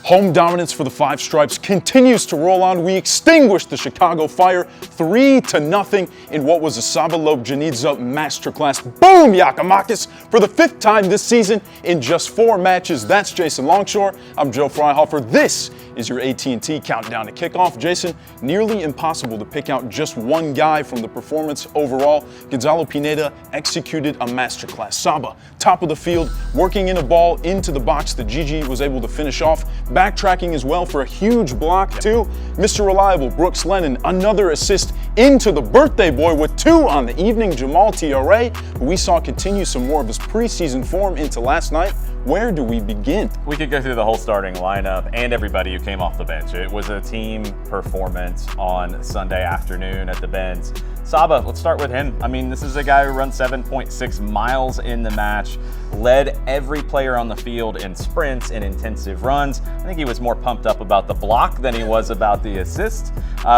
Home dominance for the Five Stripes continues to roll on. We extinguished the Chicago Fire 3-0 in what was a Saba Lobjanidze masterclass. Boom, Yakamakis, for the 5th time this season in just 4 matches. That's Jason Longshore. I'm Joe Fryhofer. This is your AT&T countdown to kickoff. Jason, nearly impossible to pick out just one guy from the performance overall. Gonzalo Pineda executed a masterclass. Saba, top of the field, working in a ball into the box that Gigi was able to finish off. Backtracking as well for a huge block, too. Mr. Reliable, Brooks Lennon, another assist into the birthday boy with 2 on the evening. Jamal TRA, who we saw continue some more of his preseason form into last night. Where do we begin? We could go through the whole starting lineup and everybody who came off the bench. It was a team performance on Sunday afternoon at the Benz. Saba, let's start with him. I mean, this is a guy who runs 7.6 miles in the match, led every player on the field in sprints and intensive runs. I think he was more pumped up about the block than he was about the assist.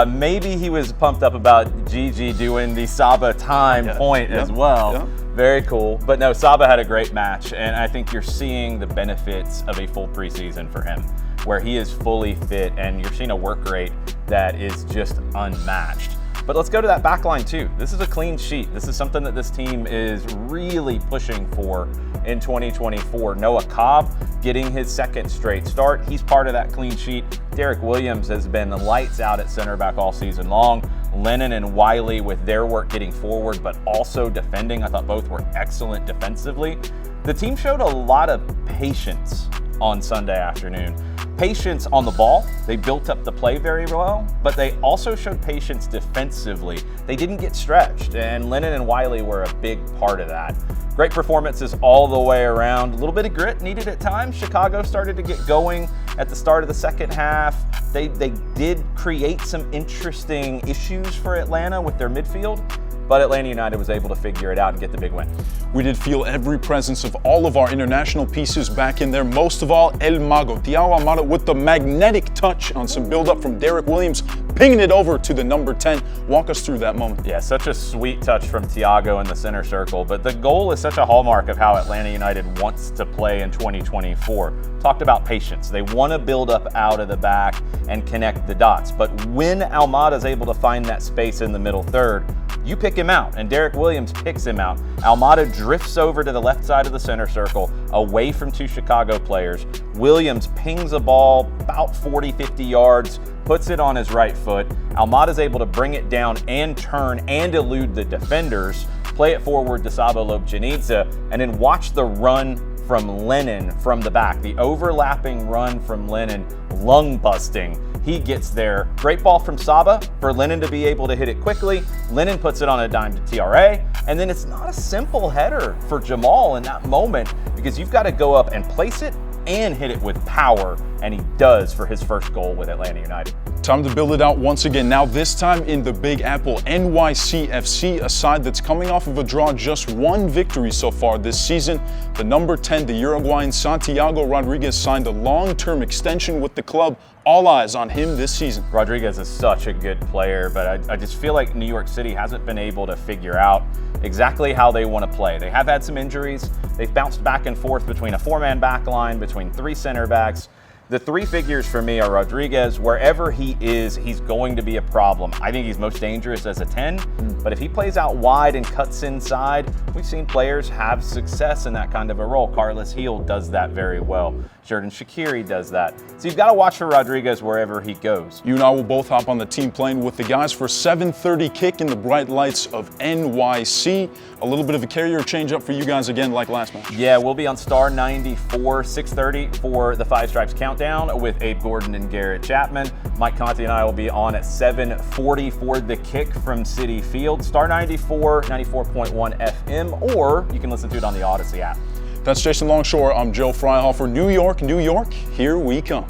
Maybe he was pumped up about Gigi doing the Saba time point as well. Yeah. Very cool. But no, Saba had a great match, and I think you're seeing the benefits of a full preseason for him, where he is fully fit, and you're seeing a work rate that is just unmatched. But let's go to that back line too. This is a clean sheet. This is something that this team is really pushing for in 2024. Noah Cobb getting his 2nd straight start. He's part of that clean sheet. Derek Williams has been lights out at center back all season long. Lennon and Wiley with their work getting forward, but also defending. I thought both were excellent defensively. The team showed a lot of patience on Sunday afternoon. Patience on the ball. They built up the play very well, but they also showed patience defensively. They didn't get stretched, and Lennon and Wiley were a big part of that. Great performances all the way around. A little bit of grit needed at times. Chicago started to get going at the start of the second half. They did create some interesting issues for Atlanta with their midfield, but Atlanta United was able to figure it out and get the big win. We did feel every presence of all of our international pieces back in there. Most of all, El Mago, Thiago Almada, with the magnetic touch on some build-up from Derek Williams, pinging it over to the number 10. Walk us through that moment. Yeah, such a sweet touch from Thiago in the center circle, but the goal is such a hallmark of how Atlanta United wants to play in 2024. Talked about patience. They want to build up out of the back and connect the dots, but when Almada is able to find that space in the middle third, you pick him out, and Derek Williams picks him out. Almada drifts over to the left side of the center circle, away from 2 Chicago players. Williams pings a ball about 40, 50 yards, puts it on his right foot. Almada's able to bring it down and turn and elude the defenders, play it forward to Saba Lobjanidze, and then watch the run from Lennon from the back. The overlapping run from Lennon, lung busting. He gets there. Great ball from Saba for Lennon to be able to hit it quickly. Lennon puts it on a dime to TRA. And then it's not a simple header for Jamal in that moment, because you've got to go up and place it and hit it with power, and he does for his first goal with Atlanta United. Time to build it out once again. Now this time in the Big Apple, NYCFC, a side that's coming off of a draw, just 1 victory so far this season. The number 10, the Uruguayan Santiago Rodriguez, signed a long-term extension with the club. All eyes on him this season. Rodriguez is such a good player, but I just feel like New York City hasn't been able to figure out exactly how they want to play. They have had some injuries. They've bounced back and forth between a 4-man back line, between 3 center backs. The 3 figures for me are Rodriguez. Wherever he is, he's going to be a problem. I think he's most dangerous as a 10, but if he plays out wide and cuts inside, we've seen players have success in that kind of a role. Carlos Heel does that very well. Xherdan Shaqiri does that. So you've got to watch for Rodriguez wherever he goes. You and I will both hop on the team plane with the guys for 7:30 kick in the bright lights of NYC. A little bit of a carrier change up for you guys again like last match. Yeah, we'll be on Star 94, 6:30 for the Five Stripes countdown with Abe Gordon and Garrett Chapman. Mike Conti and I will be on at 7:40 for the kick from Citi Field. Star 94, 94.1 FM, or you can listen to it on the Odyssey app. That's Jason Longshore. I'm Joe Fryhofer. New York, New York, here we come.